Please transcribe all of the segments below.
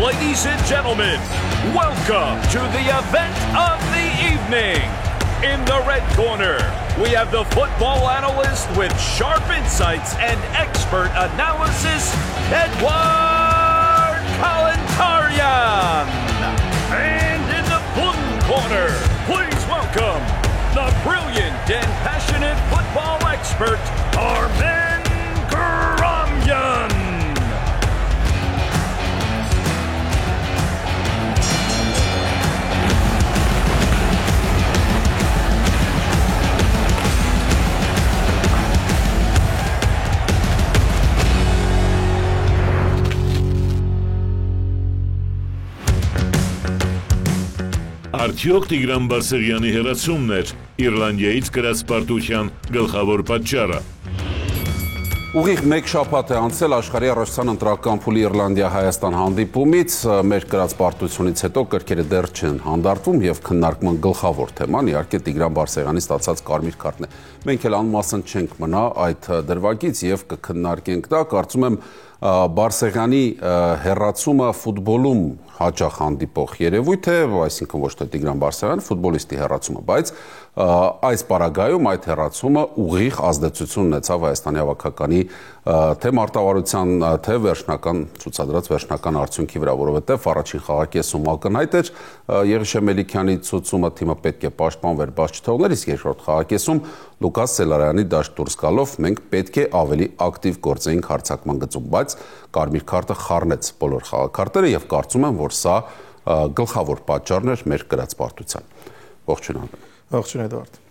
Ladies and gentlemen, welcome to the event of the evening. In the red corner, we have the football analyst with sharp insights and expert analysis, Edward Kalantarian. And in the blue corner, please welcome the brilliant and passionate football expert, Armen Karamyan. Արդյոք Տիգրան Բարսեղյանի հեռացումն էր Իռլանդիայից կրած պարտության գլխավոր պատճառը։ Ուղիղ մեկ շաբաթ է անցել աշխարհի առաջին ընտրական փուլի Իռլանդիա-Հայաստան հանդիպումից, մեր կրած պարտությունից հետո կրկերը դեռ չեն հանդարտվում եւ քննարկման գլխավոր թեման իհարկե Տիգրան Բարսեղյանի ստացած կարմիր քարտն է։ Մենք էլ անմասն չենք մնա այդ դրվագից եւ կքննարկենք դա, կարծում եմ Բարսեղյանի հեռացումը ֆուտբոլում հաճախ հանդիպող երևույթ է, այսինքն ոչ թե Տիգրան Բարսեղյանի ֆուտբոլիստի հեռացումը, բայց այս պարագայում այդ հեռացումը ուղիղ ազդեցություն ունեցավ Հայաստանի հավաքականի թե մարտավարության, թե վերջնական ցուցադրած վերջնական արդյունքի վրա, որովհետև առաջին խաղակեսում ակնհայտ էր Եղիշե Մելիքյանի ցուցումը թիմը պետք է պաշտպանվեր, բայց չթողներ, իսկ երկրորդ խաղակեսում Լուկաս Սելարյանի դաշտ դուրս գալով մենք պետք է ավելի ակտիվ գործեինք հարձակման գծում, բայց կարմիր քարտը խառնեց բոլոր խաղաքարտերը եւ կարծում եմ, որ սա գլխավոր պատճառն էր մեր կրած պարտության։ Ողջույն Արմեն։ Ողջույն Էդվարդ։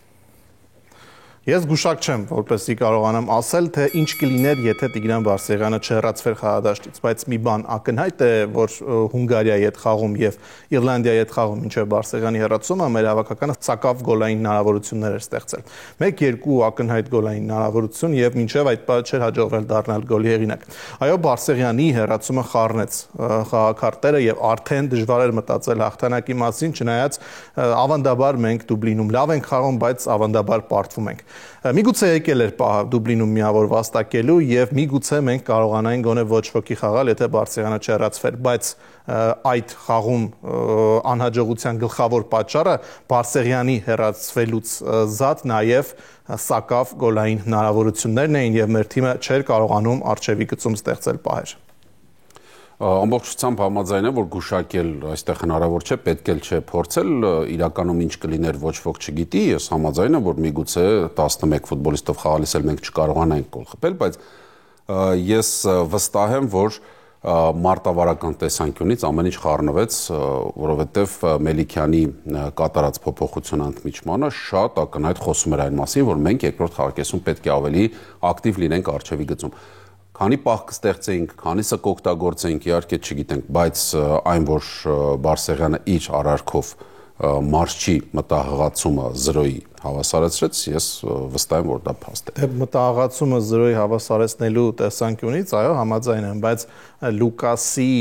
Ես գուշակ չեմ, որպեսզի կարողանամ ասել, թե ինչ կլիներ, եթե Տիգրան Բարսեղյանը չհեռացվեր խաղադաշտից, բայց մի բան ակնհայտ է, որ Հունգարիայի հետ խաղում եւ Իռլանդիայի հետ խաղում ինչեւ Բարսեղյանի հեռացումը մեր հավաքականը սակավ գոլային հնարավորություններ էր ստեղծել։ 1-2 ակնհայտ գոլային հնարավորություն եւ մինչեւ այդ բանը չէր հաջողվել դառնալ գոլի հեղինակ։ Այո, Բարսեղյանի հեռացումը խառնեց խաղաքարտերը եւ արդեն դժվար էր մտածել հաղթանակի մասին, չնայած ավանդաբար մենք Դուբլինում լավ ենք խաղում, բայց ավանդաբար պարտվում ենք։ Միգուցե եկել էր պահը Դուբլինում միավոր վաստակելու եւ միգուցե մենք կարողանային գոնե ոչ ոքի խաղալ, եթե Բարսեղյանը չհեռացվեր, բայց այդ խաղում անհաջողության գլխավոր պատճառը Բարսեղյանի հեռացվելուց զատ նաեւ սակավ գոլային հնարավորություններն էին եւ մեր թիմը չէր կարողանում արժեվի գծում ստեղծել պահեր։ Ամբողջությամբ համաձայն եմ, որ գուշակել այստեղ հնարավոր չէ, պետք էլ չէ փորձել, իրականում ինչ կլիներ ոչ ոք չգիտի, ես համաձայն եմ, որ միգուցե 11 ֆուտբոլիստով խաղալիս էլ մենք չկարողանանք գոլ խփել, բայց ես վստահ եմ, որ մարտավարական տեսանկյունից ամեն ինչ խառնվեց, որովհետև Մելիքյանի կատարած փոփոխության ընդմիջմանը շատ ակնհայտ խոսում էր այն մասին, որ մենք երկրորդ խաղակեսում պետք է ավելի ակտիվ լինենք արժեվի գծում։ Քանի պահ կստեղծեինք, քանիսը կօգտագործեինք, իհարկե չգիտենք, բայց այն, որ Բարսեղյանը իր արարքով մարզչի մտահղացումը 0-ի հավասարեցրեց, ես վստահ եմ, որ դա փաստ է։ Դե մտահղացումը 0-ի հավասարեցնելու տեսանկյունից, այո, համաձայն եմ, բայց Լուկասի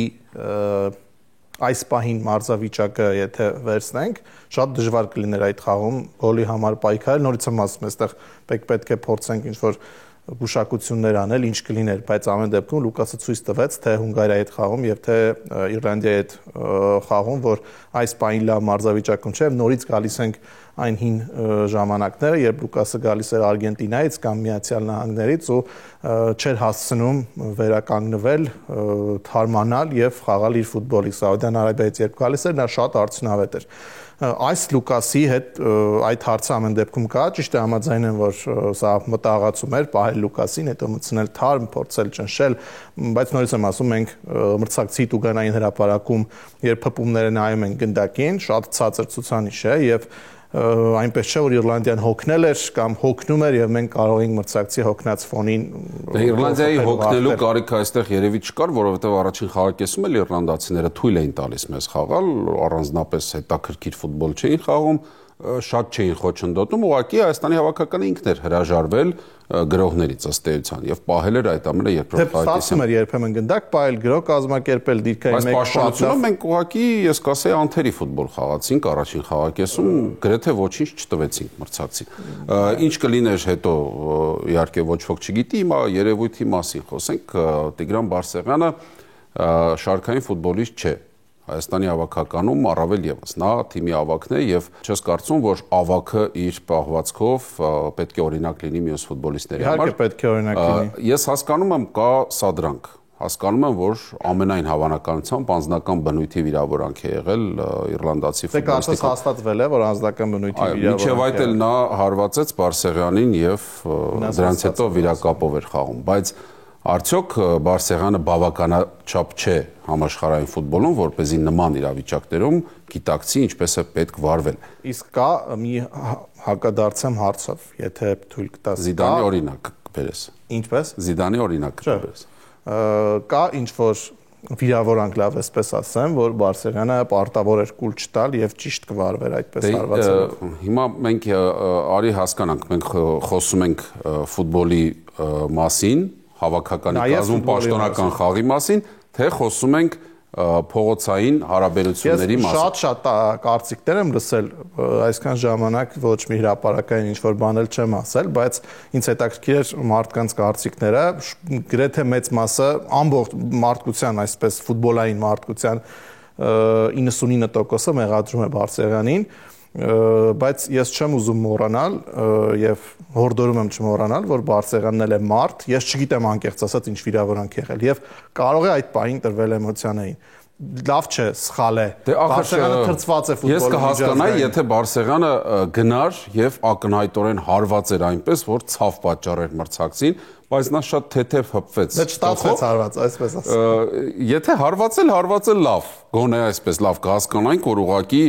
այս պահին մարզավիճակը եթե վերցնենք, շատ դժվար կլիներ այդ խաղում գոլի համար պայքարել, նորից եմ ասում, այստեղ պետք է փորձենք ինչ-որ գուշակություններ անել, ինչ կլիներ, բայց ամեն դեպքում Լուկասը ցույց տվեց, թե Հունգարիայի հետ խաղում եւ թե Իռլանդիայի հետ խաղում, որ այս պահին լավ մարզավիճակում չէ, նորից գալիս ենք այն հին ժամանակները, երբ Լուկասը գալիս էր Արգենտինայից կամ Միացյալ Նահանգներից ու չէր հասցնում վերականգնվել, թարմանալ եւ խաղալ իր ֆուտբոլի։ Սաուդյան Արաբիայից երբ գալիս էր, նա շատ արդյունավետ էր։ Այս Լուկասի հետ այդ հարցը ամեն դեպքում կա, ճիշտ է համաձայն եմ, որ սա մտահղացում էր, պահել Լուկասին, հետո մտցնել թարմ, փորձել ճնշել, բայց նորից եմ ասում, մենք մրցակցի Տուգանային հրապարակում, երբ փպումները նայում են գնդակին, շատ ցածր ցուցանիշ է եւ այնպես չէ, որ Իռլանդիան հոգնել էր կամ հոգնում էր եւ մենք կարող էինք մրցակցի հոգնած ֆոնին Իռլանդիայի հոգնելու կարիքը այստեղ երևի չկար, որովհետեւ առաջին խաղակեսում էլ իռլանդացիները թույլ էին տալիս մեզ խաղալ, առանձնապես հետաքրքիր ֆուտբոլ չէին խաղում, շատ չէին խոչընդոտում, ուղղակի Հայաստանի հավաքականը ինքն էր հրաժարվել գրողներից ըստ էության եւ պահել էր այդ ամենը երկրորդ խաղակեսում էր երբեմն գնդակ պահել, գրող կազմակերպել դիրքային մեկ պաշտպանությունում մենք ուղղակի ես կասեի անթերի ֆուտբոլ խաղացինք առաջին խաղակեսում, գրեթե ոչինչ չտվեցինք մրցակցին։ Ինչ կլիներ հետո իհարկե ոչ ոք չգիտի, հիմա երևույթի մասին խոսենք, Տիգրան Բարսեղյանը շարքային ֆուտբոլիստ չէ։ Հայաստանի ավագականում առավել եւս նա թիմի ավագն է եւ չես կարծում, որ ավագը իր պահվածքով պետք է օրինակ լինի մյուս ֆուտբոլիստների համար։ Իհարկե պետք է օրինակ լինի։ Ես հասկանում եմ կա սադրանք։ Հասկանում եմ, որ ամենայն հավանականությամբ անձնական բնույթի վիրավորանք է եղել իռլանդացի ֆուտբոլիստի։ Դե ասված է, որ անձնական բնույթի վիրավորանք։ Մինչև այդ էլ նա հարվածեց Բարսեղյանին եւ դրանից հետո վիրակապով էր խաղում, բայց արդյոք Բարսեղյանը բավականաչափ չէ համաշխարհային ֆուտբոլում, որպեսզի նման իրավիճակներում գիտակցի ինչպես է պետք վարվել։ Իսկ կա մի հակադարձեմ հարցով, եթե թույլ կտաս։ Զիդանի օրինակ բերես։ Ինչպես։ Զիդանի օրինակ բերես։ Կա ինչ որ վիրավորանք լավ էսպես ասեմ, որ Բարսեղյանը պարտավոր էր կուլ չտալ եւ ճիշտ կվարվեր այդպես հարվածելով։ Հիմա մենք արի հասկանանք, մենք խոսում ենք ֆուտբոլի մասին, հավաքականի կազմում պաշտոնական խաղի մասին, թե խոսում ենք փողոցային հարաբերությունների մասին։ Ես շատ կարծիքներ եմ լսել, այսքան ժամանակ ոչ մի հրապարակային ինչ-որ բան էլ չեմ ասել, բայց ինձ հետաքրքիր էր մարդկանց կարծիքները, գրեթե մեծ մասը ամբողջ մարդկության, այսպես ֆուտբոլային մարդկության 99%-ը մեղադրում է Բարսեղյանին, բայց ես չեմ ուզում մոռանալ եւ հորդորում եմ չմոռանալ, որ Բարսեղյանն էլ է մարդ, ես չգիտեմ անկեղծ ասած ինչ վիրավորանք եղել եւ կարող է այդ պահին տրվել էմոցիաներին։ Լավ չէ, սխալ է։ Բարսեղյանը թրծված է ֆուտբոլի։ Ես կհասկանայի, եթե Բարսեղյանը գնար եւ ակնհայտորեն հարված էր այնպես, որ ցավ պատճառեր մրցակցին, բայց նա շատ թեթև հպվեց։ Դա չստացվեց հարված, այսպես ասած։ Եթե հարվածել լավ, գոնե այսպես լավ կհասկանանք, որ ուղղակի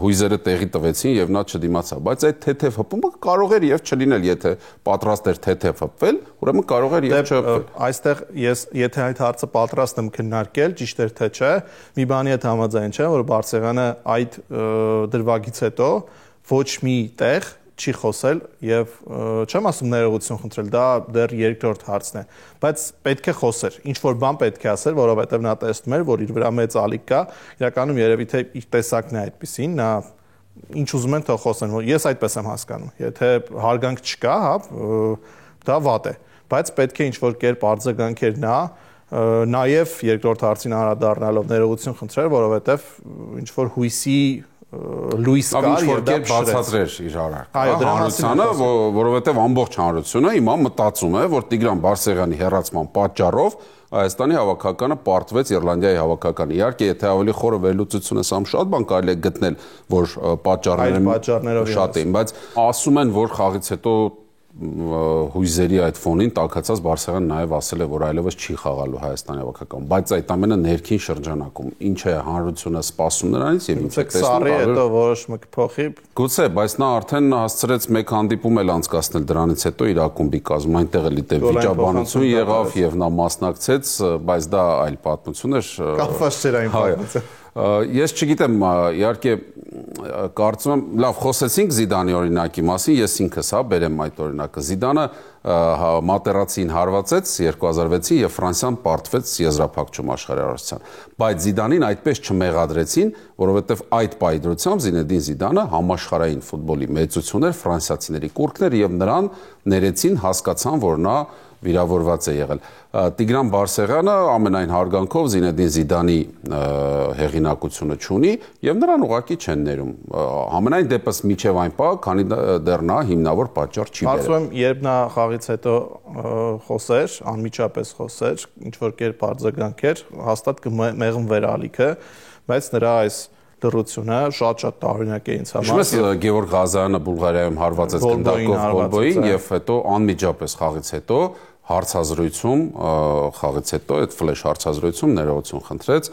հույզերը տեղի տվեցին եւ նա չդիմացավ, բայց այդ թեթև հպումը կարող էր եւ չլինել, եթե պատրաստ էր թեթև հպվել, ուրեմն կարող էր եւ չհպվել։ Այստեղ ես եթե այդ հարցը պատրաստ եմ քննարկել, ճիշտ էր թե չէ, մի բանի հետ համաձայն չեմ, որ Բարսեղյանը այդ դրվագից հետո ոչ մի տեղ չի խոսել եւ չեմ ասում ներողություն խնդրել, դա դեռ երկրորդ հարցն է, բայց պետք է խոսեր, ինչ որ բան պետք է ասել, որովհետեւ նա տեսնում էր, որ իր վրա մեծ ալիք կա, իրականում երևի թե իր տեսակն է այդպեսին, նա ինչ ուզում են թող խոսեն, որ ես այդպես եմ հասկանում, եթե հարգանք չկա, հա, դա վատ է, բայց պետք է ինչ որ կերպ արձագանքեր նա նաեւ երկրորդ հարցին անդրադառնալով ներողություն խնդրել, որովհետեւ ինչ որ հույսի լույս կար եւ դա բացատրեր իր հանրությանը, որովհետեւ ամբողջ հանրությունը հիմա մտածում է, որ Տիգրան Բարսեղյանի հեռացման պատճառով Հայաստանի հավաքականը պարտվեց Իռլանդիայի հավաքականը։ Իհարկե, եթե ավելի խորը վերլուծություն ես ամ շատ բան կարելի է գտնել, որ պատճառները շատ էին, բայց ասում են, որ խաղից հետո հույզերի այդ ֆոնին տաքացած Բարսեղյանը նաև ասել է, որ այլևս չի խաղալու Հայաստանի հավաքականում, բայց այդ ամենը ներքին շրջանակում ինչ է հանրությունը սպասում նրանից եւ ինչ է տեսնում, հետո որոշումը կփոխի։ Գուցե, բայց նա արդեն հասցրեց մեկ հանդիպում էլ անցկացնել դրանից հետո իր ակումբի կազմում, այնտեղ էլ դե վիճաբանություն եղավ եւ նա մասնակցեց, բայց դա այլ պատմություն էր։ Կապված չէր այն պատմությունը։ Ես չգիտեմ, իհարկե կարծում եմ, լավ խոսեցինք Զիդանի օրինակի մասին, ես ինքս բերեմ այդ օրինակը։ Զիդանը մատերացին հարվածեց 2006-ին եւ Ֆրանսիան պարտվեց եզրափակչում աշխարհարարության, բայց Զիդանին այդպես չմեղադրեցին, որովհետեւ այդ պայծրությամբ Զինեդին Զիդանը համաշխարհային ֆուտբոլի մեծություն էր, ֆրանսիացիների կուրքն էր եւ նրան ներեցին, հասկացան, որ նա վիրավորված է եղել։ Տիգրան Բարսեղյանը ամենայն հարգանքով Զինեդին Զիդանի հեղինակությունը չունի եւ նրան ուղղակի չեն ներում։ Համենայն դեպս միջև այն պահ, քանի դեռ նա հիմնավոր պատճառ չի բերել։ Կարծում եմ, երբ նա խաղից հետո խոսեր, անմիջապես խոսեր, ինչ որ կերպ արձագանքեր, հաստատ կմեղմվեր ալիքը, բայց նրա այս դրությունը շատ տարօրինակ է ինձ համար։ Ինչպես Գևորգ Ղազարյանը Բուլղարիայում հարվածեց գնդակով Գոլբոյին եւ հետո անմիջապես խաղից հետո հարցազրույցում խաղից հետո այդ ֆլեշ հարցազրույցում ներողություն խնդրեց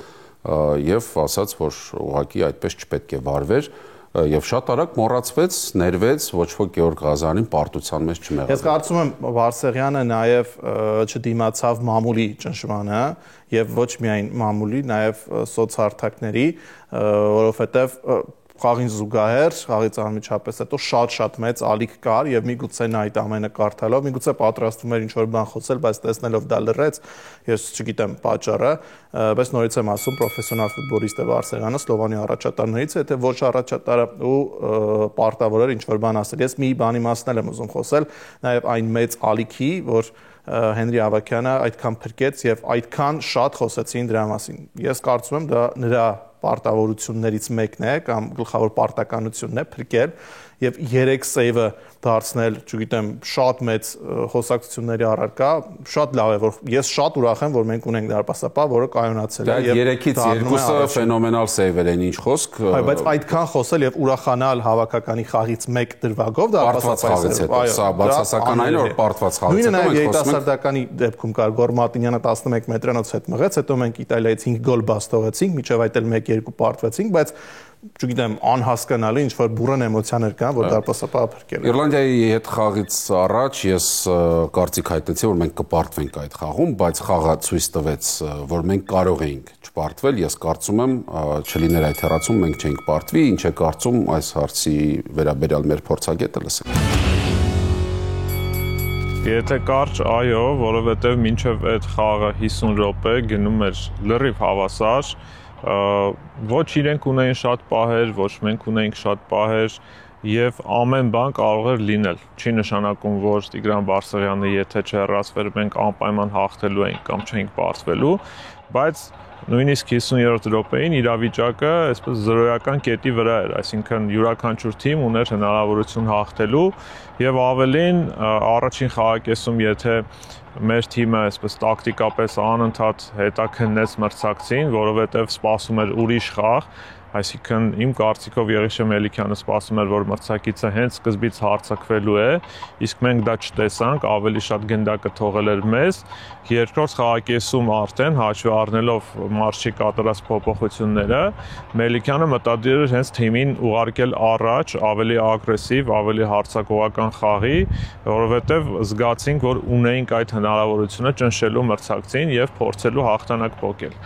եւ ասաց, որ ուղղակի այդպես չպետք է վարվեր եւ շատ արագ մոռացվեց, ներվեց, ոչ ոք Գևորգ Ղազարյանին պարտության մեջ չմեղադրեց։ Ես կարծում եմ Բարսեղյանը նաեւ չդիմացավ մամուլի ճնշմանը եւ ոչ միայն մամուլի, նաեւ սոցհարթակների, որովհետեւ խաղին զուգահեռ, խաղից անմիջապես հետո շատ մեծ ալիք կար եւ միգուցե նա այդ ամենը կարդալով, միգուցե պատրաստվում էր ինչ-որ բան խոսել, բայց տեսնելով դա լռեց, ես չգիտեմ պատճառը, բայց նորից եմ ասում, պրոֆեսիոնալ ֆուտբոլիստ է Վարսեղյանը, Սլովանի առաջատարներից է, թե ոչ առաջատարը ու պարտավոր էր ինչ-որ բան ասել։ Ես մի բանի մասն եմ ուզում խոսել, նաեւ այն մեծ ալիքի, որ Հենրի Ավագյանը այդքան փրկեց եւ այդքան շատ խոսեցին դրա մասին։ Ես կարծում եմ դա նրա պարտավորություններից մեկն է կամ գլխավոր պարտականությունն է փրկել եւ 3 սեյվը դարձնել, չգիտեմ, շատ մեծ հոսակցությունների առարկա, շատ լավ է, որ ես շատ ուրախ եմ, որ մենք ունենք դարպասապահ, որը կայունացել է եւ 3-ից 2-ը ֆենոմենալ սեյվեր են, ինչ խոսք։ Բայց այդքան խոսել եւ ուրախանալ հավաքականի խաղից 1 դրվագով դարպասապահից, սա բացասական այն որ պարտված խաղից հետո մենք երիտասարդականի դեպքում կար Գորմատինյանը 11 մետրանոց հետ մղեց, հետո մենք Իտալիայից 5 գոլ բաց թողեցինք, միջև այդ էլ 1-2 պարտվեցինք, բայց չգիտեմ, անհասկանալի ինչ որ բուրըն էմոցիաներ կան, որ դարպասապահը փրկել է։ Իռլանդիայի հետ խաղից առաջ ես կարծիք հայտնեցի, որ մենք կպարտվենք այդ խաղում, բայց խաղը ցույց տվեց, որ մենք կարող էինք չպարտվել։ Ես կարծում եմ, չլիներ այդ հեռացում, մենք չէինք պարտվի, ինչ է կարծում այս հարցի վերաբերյալ մեր փորձագետը լսենք։ Եթե կարճ, այո, որովհետև մինչև այդ խաղը 50 րոպե գնում էր լրիվ հավասար, ոչ իրենք ունեին շատ պահեր, ոչ մենք ունեինք շատ պահեր եւ ամեն բան կարող էր լինել։ Չի նշանակում, որ Տիգրան Վարսեղյանը եթե չհեռացվեր, մենք անպայման հաղթելու էինք կամ չէինք պարտվելու, բայց նույնիսկ 50-րդ րոպեին իրավիճակը այսպես զրոյական կետի վրա էր, այսինքն յուրաքանչյուր թիմ ուներ հնարավորություն հաղթելու եւ ավելին առաջին խաղակեսում եթե մեր թիմը այսպես տակտիկապես անընդհատ հետաքննեց մրցակցին, որովհետեւ սպասում էր ուրիշ խաղ, այսինքն իմ կարծիքով Եղիշե Մելիքյանը սպասում էր, որ մրցակիցը հենց սկզբից հարձակվելու է, իսկ մենք դա չտեսանք, ավելի շատ գնդակը թողել էր մեզ։ Երկրորդ խաղակեսում արդեն հաշվի առնելով մարշի կատարած փոփոխությունները, Մելիքյանը մտադիր էր հենց թիմին ուղարկել առաջ, ավելի ագրեսիվ, ավելի հարձակողական խաղի, որովհետև զգացինք, որ ունեինք այդ հնարավորությունը ճնշելու մրցակցին եւ փորձելու հաղթանակ փոկել։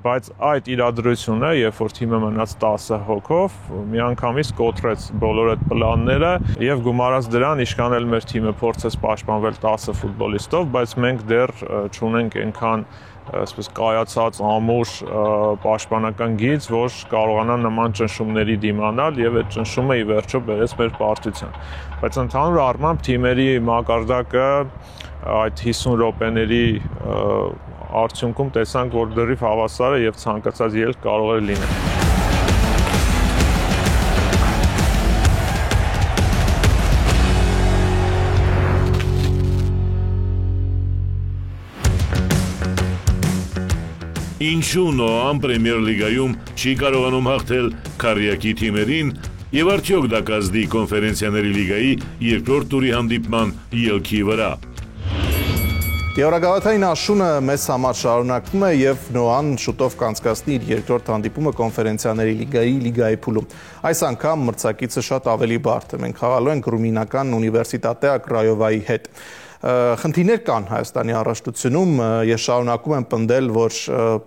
Բայց այդ իրադրությունը, երբ որ թիմը մնաց 10 հոգով, միանգամից կոտրեց բոլոր այդ պլանները եւ գումարած դրան իշքան էլ մեր թիմը փորձեց պաշտպանվել 10 ֆուտբոլիստով, բայց մենք դեռ չունենք այնքան այսպես կայացած ամուր պաշտպանական գիծ, որ կարողանա նման ճնշումների դիմանալ եւ այդ ճնշումը ի վերջո բերեց մեր պարտության։ Բայց ընդհանուր առմամբ թիմերի մակարդակը այդ 50 րոպեների արդյունքում տեսանք, որ դեռ հավասար է եւ ցանկացած ելք կարող է լինել։ Ինչու Նոան Պրեմիեր լիգայում չի կարողանում հաղթել քարյակի թիմերին եւ արդյոք դա կազդի կոնֆերենցիաների լիգայի երկրորդ տուրի հանդիպման ելքի վրա։ Եվրագավաթային աշունը մեզ համար շարունակվում է եւ Նոան շուտով կանցկացնի իր երկրորդ հանդիպումը կոնֆերենցիաների լիգայի փուլում։ Այս անգամ մրցակիցը շատ ավելի բարդ է։ Մենք խաղալու ենք ռումինական Ունիվերսիտատե Կրայովայի հետ։ Խնդիրներ կան Հայաստանի առաջնությունում, ես շարունակում եմ պնդել, որ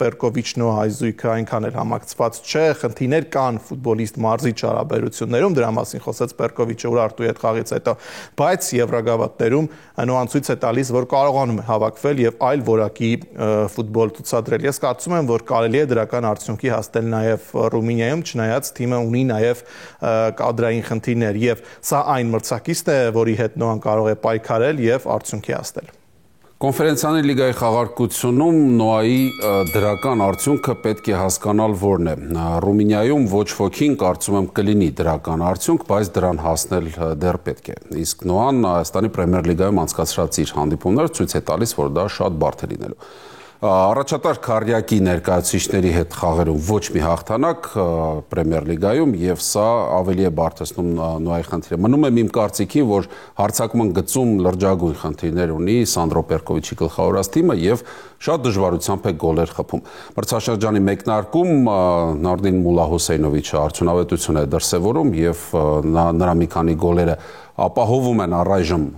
Պերկովիչ-Նոա այզույգը այնքան էլ համակցված չէ, խնդիրներ կան ֆուտբոլիստ մարզի չարաբերություններում, դրա մասին խոսեց Պերկովիչը Ուրարտուի հետ խաղից հետո, բայց Եվրագավաթներում Նոան ցույց է տալիս, որ կարողանում է հավաքվել եւ այլ որակի ֆուտբոլ ցուցադրել։ Ես կարծում եմ, որ կարելի է դրական արդյունքի հասնել նաեւ Ռումինիայում, չնայած թիմը ունի նաեւ կադրային խնդիրներ եւ սա այն մրցակիցն է, որի հետ Նոան կարող է պայքարել եւ արդյունքի հասնել։ Կոնֆերենցիաների լիգայի խաղարկությունում Նոայի դրական արդյունքը պետք է հասկանալ որն է։ Ռումինիայում ոչ ոքին կարծում եմ կլինի դրական արդյունք, բայց դրան հասնել դեռ պետք է։ Իսկ Նոան Հայաստանի Պրեմիեր լիգայում անցկացրած իր հանդիպումները ցույց է տալիս, որ դա շատ բարդ է լինելու։ Առաջատար քարյակի ներկայացուցիչների հետ խաղերում ոչ մի հաղթանակ Պրեմիեր լիգայում եւ սա ավելի է բարդացնում Նոայի խնդիրը։ Մնում է իմ կարծիքին, որ հարձակման գծում լրջագույն խնդիրներ ունի Սանդրո Պերկովիչի գլխավորած թիմը եւ շատ դժվարությամբ է գոլեր խփում։ Մրցաշրջանի մեկնարկում Նարդին Մուլլահուսեյնովիչը արդյունավետություն է դրսևորում եւ նրա մի քանի գոլերը ապահովում են առայժմ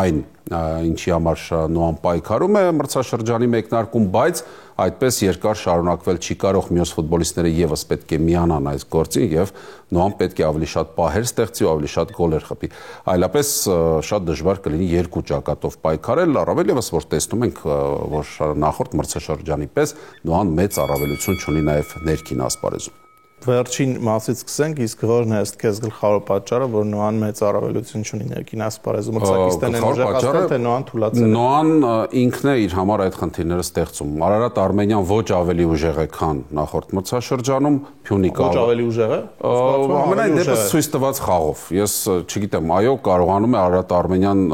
այն ինչի համար Նոան պայքարում է մրցաշրջանի մեկնարկում, բայց այդպես երկար շարունակվել չի կարող, մյուս ֆուտբոլիստները եւս պետք է միանան այս գործին եւ Նոան պետք է ավելի շատ պահեր ստեղծի ու ավելի շատ գոլեր խփի։ Այլապես շատ դժվար կլինի երկու ճակատով պայքարել, առավել եւս որ տեսնում ենք, որ նախորդ մրցաշրջանի պես Նոան մեծ առավելություն ունի նաեւ ներքին ասպարեզում։ Վերջին մասից սկսենք, իսկ որն է ըստ քեզ գլխավոր պատճառը, որ Նոան մեծ առավելություն ունի ներքին ասպարեզում, մրցակիցներն են ուժեղացել, թե Նոան թուլացել է։ Նոան ինքն է իր համար այդ խնդիրները ստեղծում։ Արարատ Արմենյան ոչ ավելի ուժեղ է, քան նախորդ մրցաշրջանում, Փյունիկը ոչ ավելի ուժեղ է։ Ամենայն դեպս ցույց տված խաղով։ Ես չգիտեմ, այո, կարողանում է Արարատ Արմենյան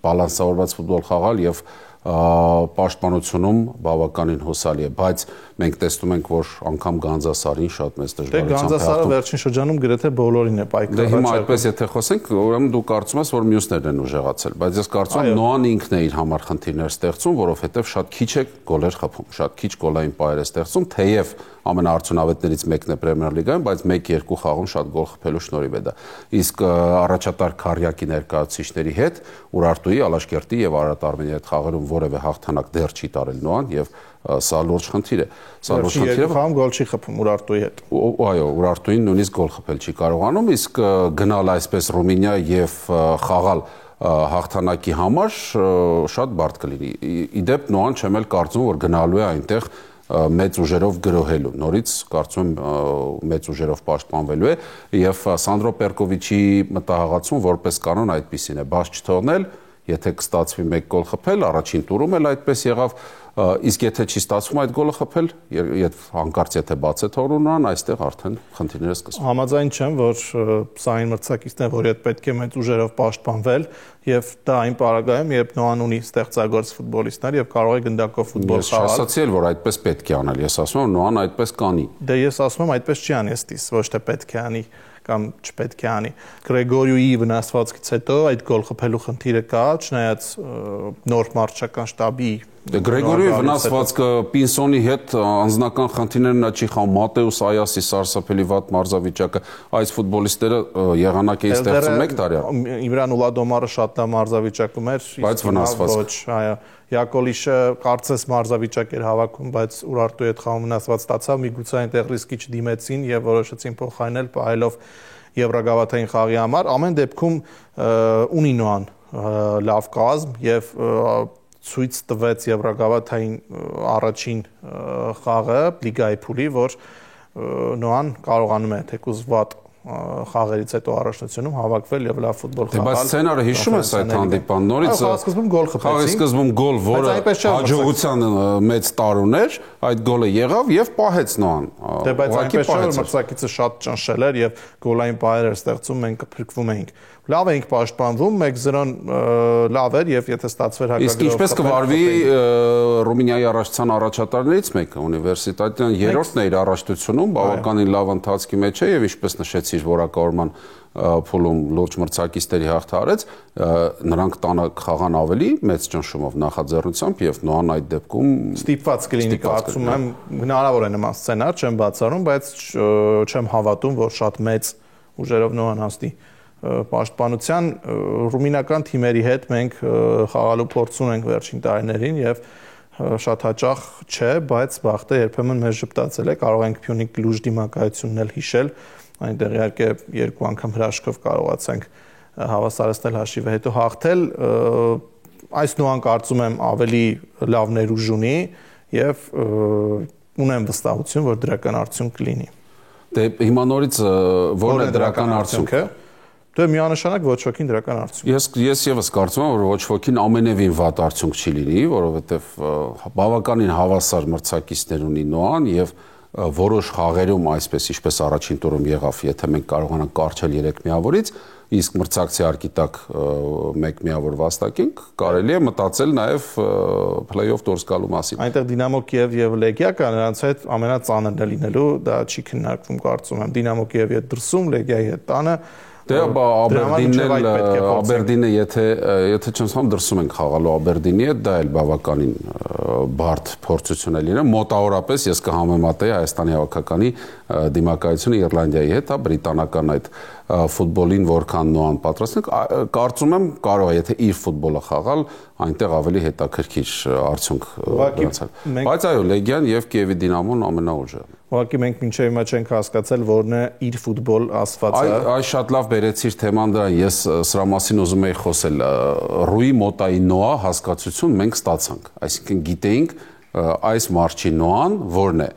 բալանսավորված ֆուտբոլ խաղալ եւ պաշտպանությունում բավականին հուսալի է, բայց մենք տեսնում ենք, որ անգամ Գանձասարին շատ մեծ դժվարությամբ է հաղթում։ Գանձասարը վերջին շրջանում գրեթե բոլորին է պայքարել։ Դե հիմա այդպես եթե խոսենք, ուրեմն դու կարծում ես, որ մյուսներն են ուժեղացել, բայց ես կարծում եմ Նոան ինքն է իր համար խնդիրներ ստեղծում, որովհետև շատ քիչ է գոլեր խփում, շատ քիչ գոլային պայեր է ստեղծում, թեև ամենաարդյունավետներից մեկն է Պրեմիեր լիգայում, բայց 1-2 խաղում շատ գոլ խփելու շնորհիվ է դա։ Իսկ առաջատար քարյակի ներկայացուցիչների հետ Ուրարտուի, Ալաշկերտի եւ Արարատ Արմենիայի հետ խաղերում որևէ հաղթանակ դեռ չի տարել Նոան եւ սա լուրջ խնդիր է։ Սա լուրջ խնդիր է։ Խաղում գոլ չի խփում Ուրարտուի հետ։ Այո, Ուրարտուին նույնիսկ գոլ խփել չի կարողանում, իսկ գնալ այսպես Ռումինիա եւ խաղալ հաղթանակի համար շատ բարդ կլինի։ Իդեպ Նոան չեմ էլ կարծում, որ գնալու է այնտեղ մեծ ուժերով գրոհելու, նորից կարծում եմ մեծ ուժերով պաշտպանվելու է եւ Սանդրո Պերկովիչի մտահղացում որպես կանոն այդպեսին է, բաց չթողնել, եթե կստացվի 1 գոլ խփել, առաջին տուրում էլ այդպես եղավ, իսկ եթե չի ստացվում այդ գոլը խփել, հանկարծ եթե բաց է թողնում նրան, այստեղ արդեն խնդիրները սկսվում։ Համաձայն չեմ, որ սա այն մրցակիցն է, որի հետ պետք է մեծ ուժերով պաշտպանվել, եւ դա այն պարագայում, երբ Նոան ունի ստեղծագործ ֆուտբոլիստներ եւ կարող է գնդակով ֆուտբոլ խաղալ։ Ես ասացի էլ, որ այդպես պետք է անել, ես ասում եմ, Նոան այդպես կանի։ Դե ես ասում եմ, այդպես չի անի, ըստիս, ոչ թե պետք է անի կամ չպետք է անի։ Գրեգորիուի վնասվածքից հետո այդ գոլ խփելու խնդիրը կա, չնայած նոր մարզչական շտաբի Գրեգորիուի վնասվածքը Պինսոնի հետ անձնական խնդիրներն չի խաղում, Մատեուս Այասի սարսափելի վատ մարզավիճակը, այս ֆուտբոլիստները եղանակ էին ստեղծում 1 տարի առաջ։ Իմրան Ուլադոմարը շատ լավ մարզավիճակում էր, բայց վնասված։ Ոչ, այո։ Յակոլիշը կարծես մարզավիճակ էր հավաքում, բայց Ուրարտուի հետ խաղում վնասված ստացավ, միգուցե այնտեղ ռիսկի չդիմեցին եւ որոշեցին փոխարինել պահելով Եվրոգավաթային խաղի համար։ Ամեն դեպքում ունի Նոան լավ կազմ եւ ցույց տվեց Եվրոգավաթային առաջին խաղը լիգայի փուլի, որ Նոան կարողանում է թեկուզ վատ խաղերից հետո առաջնությունում հավաքվել եւ լավ ֆուտբոլ խաղալ։ Բայց սցենարը հիշում ես այդ հանդիպան, նորից սկզբում գոլ խփեցին։ Խաղի սկզբում գոլ, որը հաջողության մեծ տարուն էր, այդ գոլը եղավ եւ պահեց Նոան։ Դե բայց այնպես չէ, որ մրցակիցը շատ ճնշել էր եւ գոլային պահեր էր ստեղծում, մենք փրկվում էինք։ Լավ էինք պաշտպանվում, 1-0 լավ էր եւ եթե ստացվեր հակագրով։ Իսկ ինչպես կվարվի Ռումինիայի առաջացան առաջատարներից մեկը, ունիվերսիտետյան երրորդն է իր առաջնությունում, բավականին լավ ընթացքի մեջ է եւ ինչպես նշեցիր որակավորման փուլում լուրջ մրցակիցների հաղթարեց, նրանք տանը խաղան ավելի մեծ ճնշումով նախաձեռնությամբ եւ Նոան այդ դեպքում ստիպված կլինի, կարծում եմ, հնարավոր է նման սցենար, չեմ բացառում, բայց չեմ հավատում, որ շատ մեծ ուժերով Նոան հասնի պաշտպանության ռումինական թիմերի հետ մենք խաղալու փորձ ունենք վերջին տարիներին եւ շատ հաճախ չէ, բայց բախտը երբեմն մեզ ժպտացել է, կարող ենք Փյունիկ լուրջ դիմակայությունն էլ հիշել, այնտեղ իհարկե 2 անգամ հրաշքով կարողացանք հավասարեցնել հաշիվը, հետո հաղթել, այս Նոան կարծում եմ ավելի լավ ներուժ ունի եւ ունեմ վստահություն, որ դրական արդյունք կլինի։ Դե հիմա նորից ո՞րն է դրական արդյունքը։ Դե միանշանակ ոչ ոքին դրական արդյունք։ Ես եւս կարծում եմ, որ ոչ ոքին ամենևին վատ արդյունք չի լինի, որովհետեւ բավականին հավասար մրցակիցներ ունի Նոան եւ որոշ խաղերում այսպես ինչպես առաջին տուրում եղավ, եթե մենք կարողանանք կարճել 3 միավորից, իսկ մրցակցի արկի տակ 1 միավոր վաստակենք, կարելի է մտածել նաեւ փլեյ-օֆ դուրս գալու մասին։ Այնտեղ Դինամո Կիև եւ Լեգիա կա, նրանց հետ ամենածանրն է լինելու, դա չի քննարկվում կարծում եմ։ Դինամո Կիևի հետ դրսում, Լեգիայի հետ տանը Դե Աբերդինը եթե չնցամ դրսում ենք խաղալու Աբերդինի հետ, դա էլ բավականին բարդ փորձություն է լինել։ Մոտավորապես ես կհամեմատեի Հայաստանի հավաքականի դիմակայությունը Իռլանդիայի հետ, հա, բրիտանական այդ ֆուտբոլին որքան նոան պատրաստենք, կարծում եմ կարող է եթե իր ֆուտբոլը խաղալ, այնտեղ ավելի հետաքրքիր արդյունք ունենալ։ Բայց այո, Լեգիան եւ Կիևի Դինամոն ամենաուժը։ Ուղղակի մենք մինչև հիմա չենք հասկացել որն է իր ֆուտբոլ ասվածը։ Այս շատ լավ բերեցիր թեման դրան, ես սրա մասին ուզում եի խոսել։ Ռուի Մոտայի նոա հասկացություն մենք ստացանք, այսինքն գիտեինք այս մարզչի նոան որն է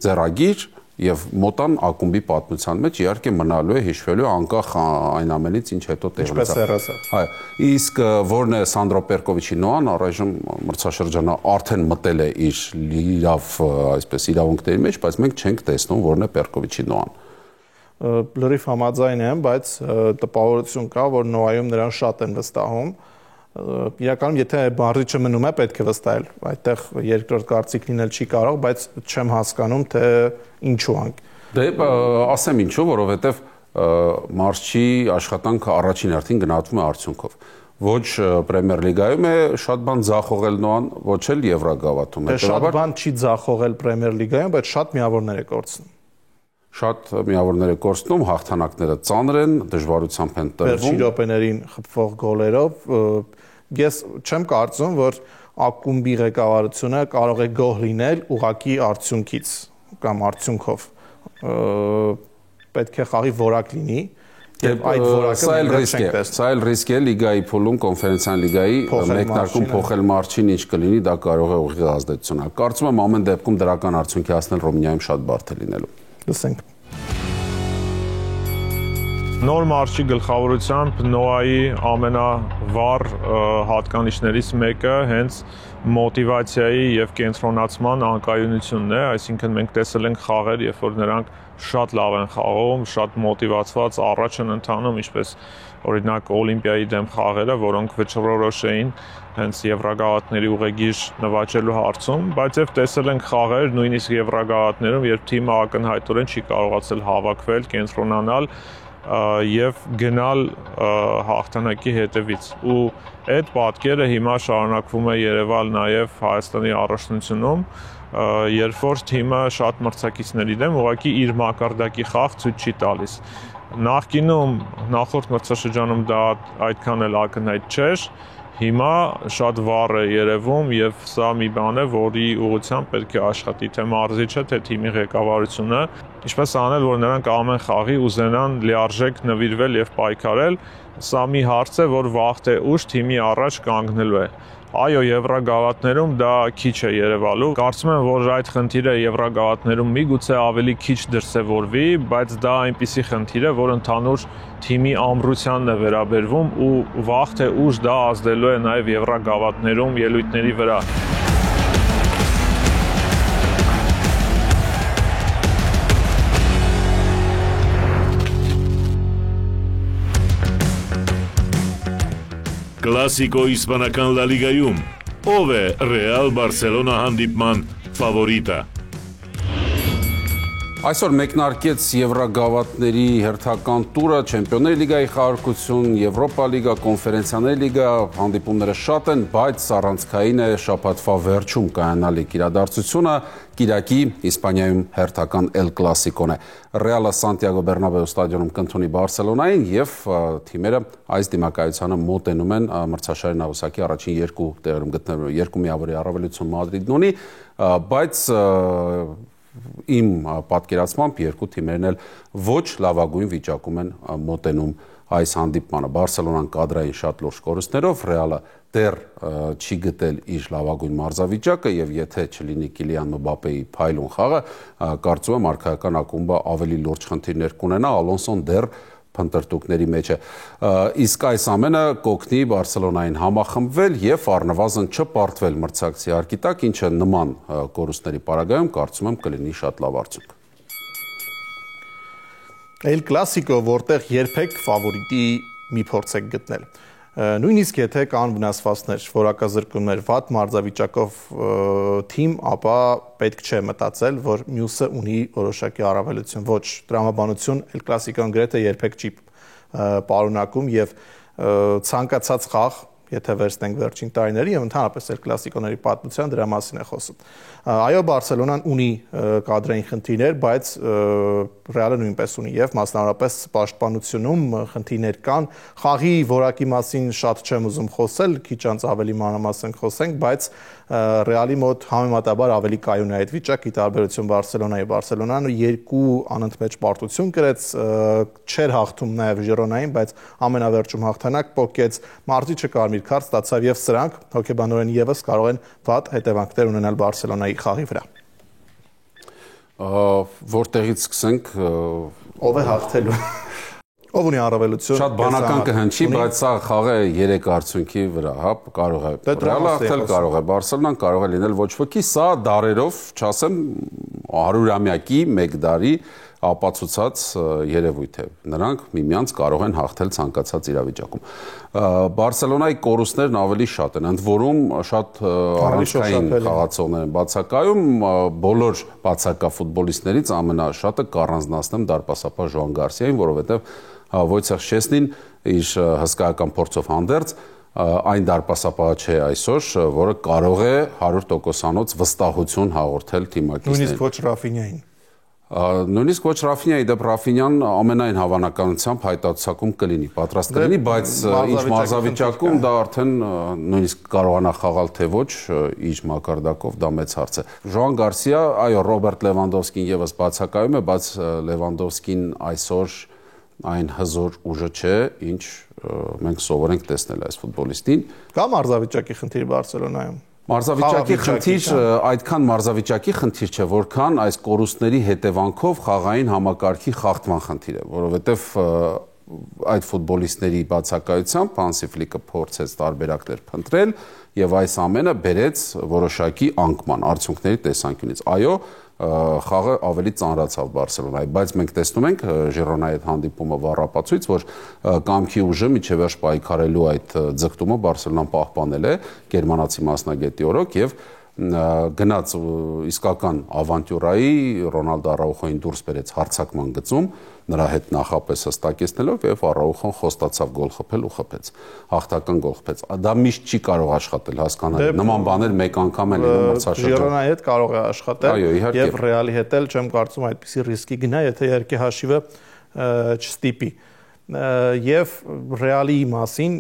ձեռագիր եւ Մոտան ակումբի պատմության մեջ իհարկե մնալու է հիշվելու անկախ այն ամենից ինչ հետո տեղի ունեցավ։ Այո, իսկ որն է Սանդրո Պերկովիչի նոան առայժմ մրցաշրջանը արդեն մտել է իր լիիրավ, այսպես իրավունքների մեջ, բայց մենք չենք տեսնում որն է Պերկովիչի նոան։ Լրիվ համաձայն եմ, բայց տպավորություն կա, որ նոայում նրան շատ են վստահում։ Իրականում եթե մարզիչը մնում է պետք է վստահել, այդտեղ երկրորդ կարծիք լինել չի կարող, բայց չեմ հասկանում թե ինչու անք։ Դե ասեմ ինչու, որովհետև մարզչի աշխատանքը առաջին հերթին գնահատվում է արդյունքով։ Ոչ Պրեմիեր լիգայում է շատ բան ձախողել նոան, ոչ էլ Եվրագավաթում։ Շատ բան չի ձախողել Պրեմիեր լիգայում, բայց շատ միավորներ է կորցնում։ Շատ միավորներ է կորցնում, հաղթանակները ծանր են, դժվարությամբ են տրվում։ Վերջի րոպեներին խփվող գոլերով ես չեմ կարծում, որ ակումբի ղեկավարությունը կարող է գոհ լինել ուղղակի արդյունքից կամ արդյունքով։ Պետք է խաղի որակ լինի եւ այդ որակը սա էլ ռիսկ է լիգայի փուլում կոնֆերենցիան լիգայի մեկնարկում փոխել մարզչին ինչ կլինի, դա կարող է ուղիղ ազդեցություն ունենալ։ Կարծում եմ ամեն դեպքում դրական արդյունքի հասնել Ռումինիայում շատ բարդ է լինելու։ Լսենք։ Նոր մարզչի գլխավորությամբ նոայի ամենավառ հատկանիշներից մեկը հենց մոտիվացիայի եւ կենտրոնացման անկայունությունն է, այսինքն մենք տեսել ենք խաղեր, երբ որ նրանք շատ լավ են խաղում, շատ մոտիվացված առաջ են ընթանում, ինչպես օրինակ Օլիմպիայի դեմ խաղերը, որոնք վճռորոշ էին հենց Եվրագավաթների ուղեգիր նվաճելու հարցում, բայց եւ տեսել ենք խաղեր նույնիսկ Եվրագավաթներում, երբ թիմը ակնհայտորեն չի կարողացել հավաքվել, կենտրոնանալ եւ գնալ հաղթանակի հետևից ու այդ պատկերը հիմա շարունակվում է երևալ նաեւ Հայաստանի առաջնությունում, երբ որ թիմը շատ մրցակիցների դեմ ուղղակի իր մակարդակի խաղ ցույց չի տալիս։ Նախկինում նախորդ մրցաշրջանում դա այդքան էլ ակնհայտ չէր, հիմա շատ վառ է երևում եւ սա մի բան է, որի ուղղությամբ պետք է աշխատի թե մարզիչը, թե թիմի ղեկավարությունը, ինչպես անել, որ նրանք ամեն խաղի ուզենան լիարժեք նվիրվել եւ պայքարել, սա մի հարց է, որ վաղ թե ուշ թիմի առաջ կանգնելու է։ Այո, Եվրագավաթներում դա քիչ է երևալու։ Կարծում եմ, որ այդ խնդիրը Եվրագավաթներում միգուցե ավելի քիչ դրսևորվի, բայց դա այնպիսի խնդիր է, որ ընդհանուր թիմի ամրությանն է վերաբերվում ու վաղ թե ուշ դա ազդելու է նաև Եվրագավաթներում ելույթների վրա։ Կլասիկո իսպանական Լա լիգայում ով է Ռեալ Բարսելոնա հանդիպման ֆավորիտը։ Այսօր մեկնարկեց Եվրագավաթների հերթական տուրը, Չեմպիոնների լիգայի խաղարկություն, Եվրոպա լիգա, Կոնֆերենցիաների լիգա, հանդիպումները շատ են, բայց առանցքային է շաբաթվա վերջում կայանալիք իրադարձությունը, կիրակի Իսպանիայում հերթական Էլ Կլասիկոն է։ Ռեալը Սանտիագո Բեռնաբեու ստադիոնում կընդունի Բարսելոնային եւ թիմերը այս դիմակայությանը մոտենում են մրցաշարի նավոսակի առաջին երկու տեղերում գտնվելու երկու միավորի առավելություն Մադրիդն ունի, բայց իմ պատկերացմամբ երկու թիմերն էլ ոչ լավագույն վիճակում են մոտենում այս հանդիպմանը։ Բարսելոնան կադրային շատ լուրջ կորուստներով, Ռեալը դեռ չի գտել իր լավագույն մարզավիճակը եւ եթե չլինի Կիլիան Մբապեի փայլուն խաղը, կարծում եմ արքայական ակումբը ավելի լուրջ խնդիրներ կունենա, Ալոնսոն դեռ փնտրտուքների մեջ է։ Իսկ այս ամենը կօգնի Բարսելոնային համախմբվել եւ առնվազն չպարտվել մրցակցի հարկի տակ, ինչը նման կորուստների պարագայում կարծում եմ կլինի շատ լավ արդյունք։ Էլ Կլասիկո, որտեղ երբեք ֆավորիտի մի փորձ եք գտնել։ Նույնիսկ եթե կան վնասվածքներ, որակազրկումներ, վատ մարզավիճակով թիմ, ապա պետք չէ մտածել, որ մյուսը ունի որոշակի առավելություն, ոչ տրամաբանություն Էլ Կլասիկոն գրեթե երբեք չի պարունակում եւ ցանկացած խաղ եթե վերցնենք վերջին տարիների եւ ընդհանրապես էլ կլասիկոների պատմության դրա մասին է խոսում։ Այո, Բարսելոնան ունի կադրային խնդիրներ, բայց Ռեալը նույնպես ունի եւ մասնավորապես պաշտպանությունում խնդիրներ կան։ Խաղի որակի մասին շատ չեմ ուզում խոսել, քիչ անց ավելի մանրամասն խոսենք, բայց Ռեալի մոտ համեմատաբար ավելի կայուն է այդ վիճակը, ի տարբերություն Բարսելոնայի։ Բարսելոնան երկու անընդմեջ պարտություն կրեց, չէր հաղթում նաեւ Ժիրոնային, բայց ամենավերջում հաղթանակ փոկեց, մարտի չկարմիր քարտ ստացավ եւ սրանք հոգեբանորեն եւս կարող են վատ հետևանքներ ունենալ Բարսելոնայի խաղի վրա։ Որտեղից սկսենք, ով է հաղթելու։ Ով ունի առավելություն։ Շատ բանական կհնչի, բայց սա խաղը 3 արդյունքի վրա, հա, կարող է Ռեալը հաղթել, կարող է Բարսելոնան, կարող է լինել ոչ ոքի, սա դարերով, չասեմ 100-ամյակի 1 դարի ապացուցած երևույթ է։ Նրանք միմյանց կարող են հաղթել ցանկացած իրավիճակում։ Բարսելոնայի կորուստներն ավելի շատ են, ընդ որում շատ առանցքային խաղացողներ են բացակայում, բոլոր բացակա ֆուտբոլիստներից ամենաշատը կառանձնացնեմ դարպասապահ Ժոան Գարսիային, որովհետև Վոյցեխ Շեսնին իր հսկայական փորձով հանդերձ այն դարպասապահը չէ այսօր, որը կարող է 100%-անոց վստահություն հաղորդել թիմակիցներին։ Նույնիսկ ոչ Ռաֆինյային։ Նույնիսկ ոչ Ռաֆինյայի դեպ Ռաֆինյան ամենայն հավանականությամբ հայտարարում կլինի, պատրաստ կլինի, բայց ինչ մարզավիճակում դա արդեն նույնիսկ կարողանա խաղալ թե ոչ, իր մակարդակով դա մեծ հարց է։ Ժոան Գարսիա, այո, Ռոբերտ Լևանդովսկին եւս բացակայում է, բայց Լևանդովսկին այսօր այն հզոր ուժը չէ, ինչ մենք սովոր ենք տեսնել այս ֆուտբոլիստին։ Կա մարզավիճակի խնդիր Բարսելոնայում։ Մարզավիճակի խնդիր այդքան մարզավիճակի խնդիր չէ, որքան այս կորուստների հետևանքով խաղային համակարգի խախտման խնդիր է, որովհետև այդ ֆուտբոլիստների բացակայությամբ Հանսի Ֆլիկը փորձեց տարբերակներ փնտրել եւ այս ամենը բերեց որոշակի անկման արդյունքների տեսանկյունից։ Այո, խաղը ավելի ծանրացավ Բարսելոնայի, բայց մենք տեսնում ենք Ժիրոնայի հետ հանդիպումը վառապացույց, որ կամքի ուժը միջև վերջ պայքարելու այդ ձգտումը Բարսելոնան պահպանել է գերմանացի մասնագետի օրոք եւ գնաց իսկական ավանտյուրայի Ռոնալդո Արաուխոին դուրս բերեց հարձակման գծում, նրա հետ նախապես հստակեցնելով եւ Արաուխոն խոստացավ գոլ խփել ու խփեց, հաղթական գոլ խփեց։ Դա միշտ չի կարող աշխատել, հասկանալի։ Նման բաներ մեկ անգամ են լինում մրցաշրջանում։ Ժիրոնայի հետ կարող է աշխատել եւ Ռեալի հետ էլ չեմ կարծում այդպիսի ռիսկի գնա, եթե երկի հաշիվը չստիպի։ Եվ Ռեալի մասին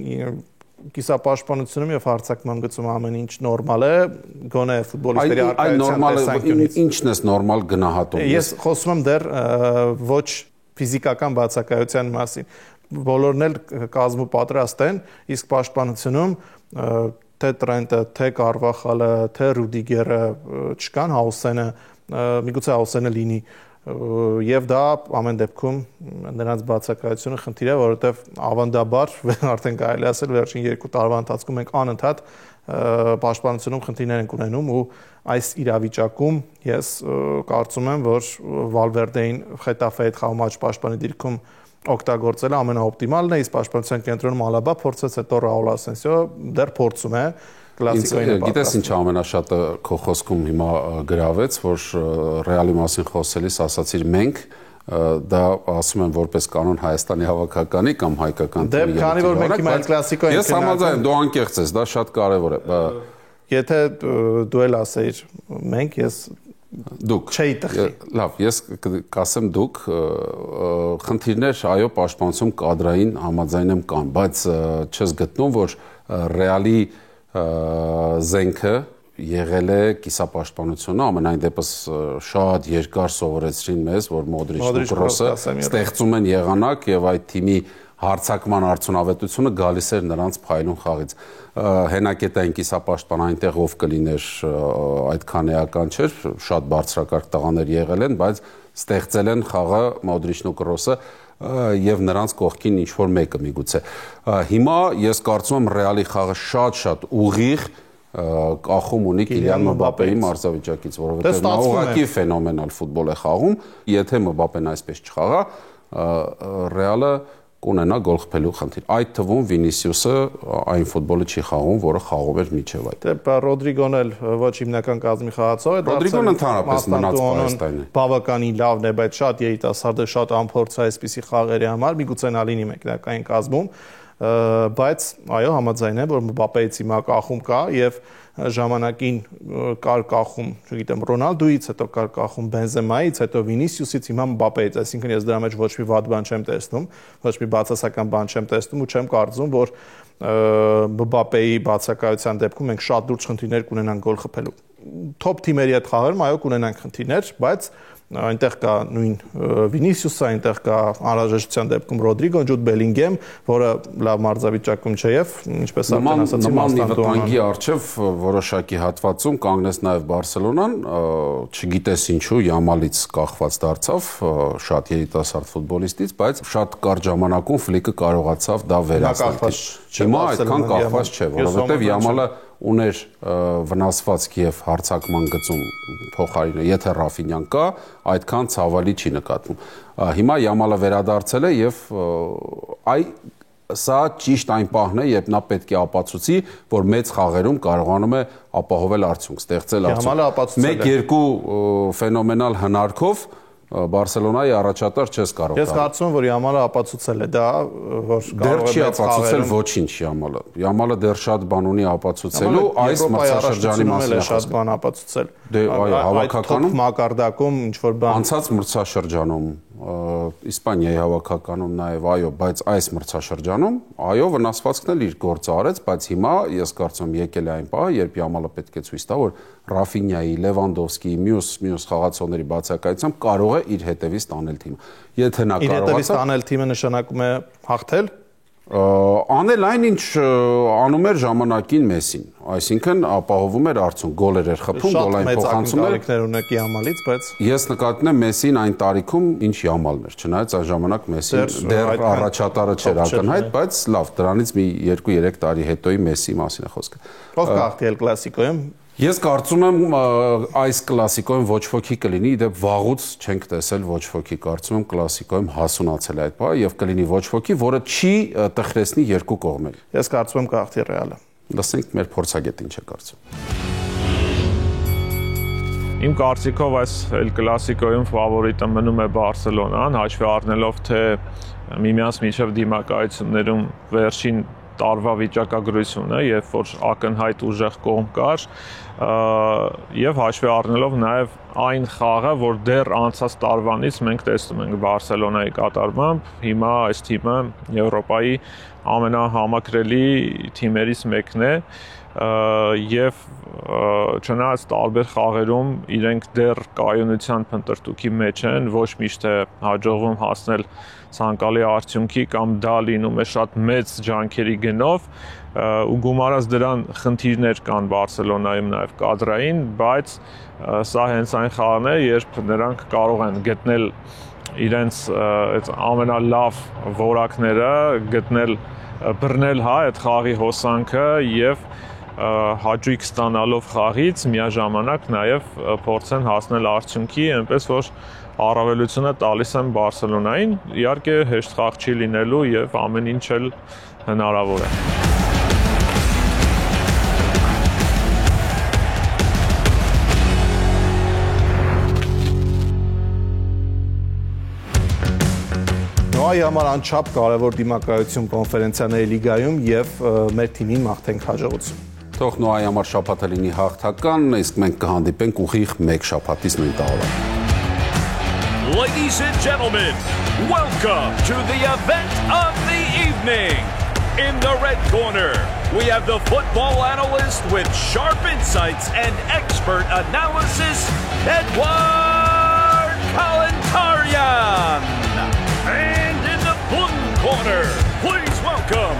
կիսապաշտպանությունում եւ հարձակման գծում ամեն ինչ նորմալ է, գոնե ֆուտբոլիստերի արկայության տեսանկյունից։ Ինչն է նորմալ գնահատում։ Ես խոսում եմ դեռ ոչ ֆիզիկական բացակայության մասին։ Բոլորն էլ կազմու պատրաստ են, իսկ պաշտպանությունում թե Տրենտը, թե Կարվախալը, թե Ռուդիգերը չկան, Հաուսենը, միգուցե Հաուսենը լինի եւ դա ամեն դեպքում նրանց բացակայությունը խնդիր է, որովհետեւ ավանդաբար արդեն կարելի ասել վերջին 2 տարվա ընթացքում մենք անընդհատ պաշտպանությունում խնդիրներ ենք ունենում ու այս իրավիճակում ես կարծում եմ, որ Վալվերդեին Խետաֆեի հետ խաղում աճ պաշտպանի դիրքում օգտագործելը ամենաօպտիմալն է, իսկ պաշտպանության կենտրոնում Ալաբա փորձեց, հետո Ռաուլ Ասենսիո դեռ փորձում է Գիտես ինչ ամենաշատը քո խոսքում հիմա գրավեց, որ Ռեալի մասին խոսելիս ասացիր մենք, դա ասում եմ որպես կանոն Հայաստանի հավաքականի կամ հայկական թիմի։ Դե քանի որ մենք հիմա կլասիկո ենք Ես համաձայն, դու անկեղծ ես, դա շատ կարևոր է։ Եթե դու էլ ասեիր մենք, ես դուք չէի տխի։ Լավ, ես կասեմ դուք, խնդիրներ այո պաշտպանություն կադրային համաձայն եմ կան, բայց չես գտնում, որ Ռեալի զենքը եղել է կիսապաշտպանությունը, ամենայն դեպս շատ երկար սովորեցրին մեզ, որ Մոդրիչն ու Կրոսը ստեղծում են եղանակ եւ այդ թիմի հարցակման արդյունավետությունը գալիս էր նրանց փայլուն խաղից։ Հենակետային կիսապաշտպան այնտեղ ով կլիներ այդքան էական չէր, շատ բարձրակարգ տղաներ եղել են, բայց ստեղծել են խաղը Մոդրիչն ու Կրոսը եւ նրանց կողքին ինչ որ մեկը միգուցե։ Հիմա ես կարծում եմ Ռեալի խաղը շատ ուղիղ կախում ունի Կիլիան Մբապեի մարզավիճակից, որովհետեւ նա ուղղակի ֆենոմենալ ֆուտբոլ է խաղում, եթե Մբապեն այսպես չխաղա, Ռեալը կունենա գոլ խփելու խնդիր։ Այդ թվում Վինիսիուսը այն ֆուտբոլը չի խաղում, որը խաղում էր միջև այդ։ Դե Ռոդրիգոն էլ ոչ հիմնական կազմի խաղացող է, Ռոդրիգոն ընդհանրապես մնաց Պարեստայնի։ Բավականին լավն է, բայց շատ երիտասարդ է, շատ անփորձ է այսպիսի խաղերի համար, միգուցե նա լինի մեկնարկային կազմում, բայց այո, համաձայն եմ, որ Մբապեից հիմա կախում կա եւ ժամանակին կար կախում, չգիտեմ, Ռոնալդոից, հետո կար կախում Բենզեմայից, հետո Վինիսիուսից, հիմա Մբապեից, այսինքն ես դրա մեջ ոչ մի վատ բան չեմ տեսնում, ոչ մի բացասական բան չեմ տեսնում ու չեմ կարծում, որ Մբապեի բացակայության դեպքում մենք շատ լուրջ խնդիրներ կունենանք գոլ խփելու։ Թոփ թիմերի հետ խաղերում այո կունենանք խնդիրներ, բայց այնտեղ կա նույն Վինիսիուսը, այնտեղ կա անհրաժեշտության դեպքում Ռոդրիգոն, Ջուդ Բելինգեմ, որը լավ մարզավիճակում չէ եւ ինչպես արդեն ասացի, վտանգի առջև որոշակի հատվածում կանգնեց նաեւ Բարսելոնան, չգիտես ինչու Յամալից կախված դարձավ, շատ երիտասարդ ֆուտբոլիստից, բայց շատ կարճ ժամանակում Ֆլիկը կարողացավ դա վերացնել։ Հիմա այդքան կախված չէ, որովհետեւ Յամալը ուներ վնասվածք եւ հարցակման գծում փոխարինը, եթե Ռաֆինյան կա, այդքան ցավալի չի նկատվում։ Հիմա Յամալը վերադարձել է եւ սա ճիշտ այն պահն է, երբ նա պետք է ապացուցի, որ մեծ խաղերում կարողանում է ապահովել արդյունք, ստեղծել արդյունք։ 1-2 ֆենոմենալ հնարքով Բարսելոնայի առաջատար չես կարող։ Ես կարծում եմ, որ Յամալը ապացուցել է դա, որ կարող է ապացուցել ոչինչ Յամալը։ Յամալը դեռ շատ բան ունի ապացուցելու, այս մրցաշրջանի մասին շատ բան ապացուցել։ Դե այո, հավաքականում մակարդակում ինչ որ բան անցած մրցաշրջանում Իսպանիայի հավաքականում նաև այո, բայց այս մրցաշրջանում այո վնասվածքն էլ իր գործը արեց, բայց հիմա ես կարծում եմ եկել է այն պահը, երբ Յամալը պետք է ցույց տա, որ Ռաֆինյայի, Լևանդովսկիի, մյուս խաղացողների բացակայությամբ կարող է իր հետևից տանել թիմը։ Եթե նա իր հետևից տանել թիմը նշանակում է հաղթել, անել այն ինչ անում էր ժամանակին Մեսին, այսինքն ապահովում էր արդյունք, գոլեր էր խփում, գոլային փոխանցում էր։ Շատ մեծ ունեք Յամալից, բայց ես նկատում եմ Մեսին այն տարիքում ինչ Յամալն էր, չնայած այն ժամանակ Մեսին դեռ առաջատարը չէր ակնհայտ, բայց լավ, դրանից մի 2-3 տարի հետոյի Մեսի մասին է խոսքը։ Ով կհաղթի էլ կլասիկոյում։ Ես կարծում եմ այս կլասիկոյում ոչ ոքի կլինի, դեպ վաղուց չենք տեսել ոչ ոքի, կարծում եմ կլասիկոյում հասունացել է այդ բանը եւ կլինի ոչ ոքի, որը չի տխրեցնի երկու կողմերը։ Ես կարծում եմ կհաղթի Ռեալը։ Լսենք մեր փորձագետին ինչ է կարծում։ Իմ կարծիքով այս El Clasico-ում ֆավորիտը մնում է Բարսելոնան, հաշվի առնելով թե միմյանց միջև դիմակայություններում վերջին տարվա վիճակագրությունը, երբ որ ակնհայտ ուժեղ կողմ կար, եւ հաշվի առնելով նաեւ այն խաղը, որ դեռ անցած տարվանից մենք տեսնում ենք Բարսելոնայի կատարմամբ, հիմա այս թիմը Եվրոպայի ամենահամակրելի թիմերից մեկն է եւ չնայած տարբեր խաղերում իրենք դեռ կայունության փնտրտուքի մեջ են, ոչ միշտ է հաջողվում հասնել ցանկալի արդյունքի կամ դա լինում է շատ մեծ ջանքերի գնով ու գումարած դրան խնդիրներ կան Բարսելոնայում նաև կադրային, բայց սա հենց այն խաղն է, երբ նրանք կարող են գտնել իրենց այդ ամենալավ որակները, բռնել այդ խաղի հոսանքը եւ հաճույք ստանալով խաղից միաժամանակ նաև փորձեն հասնել արդյունքի, այնպես որ առավելությունը տալիս եմ Բարսելոնային, իհարկե հեշտ խաղ չի լինելու եւ ամեն ինչ էլ հնարավոր է։ Նոայի համար անչափ կարևոր դիմակայություն կոնֆերենցիաների լիգայում եւ մեր թիմին մաղթենք հաջողություն։ Թող Նոայի համար շաբաթը լինի հաղթական, իսկ մենք կհանդիպենք ուղիղ մեկ շաբաթից նույն տաղավարում։ Ladies and gentlemen, welcome to the event of the evening. In the red corner, we have the football analyst with sharp insights and expert analysis, Edward Kalantarian. And in the blue corner, please welcome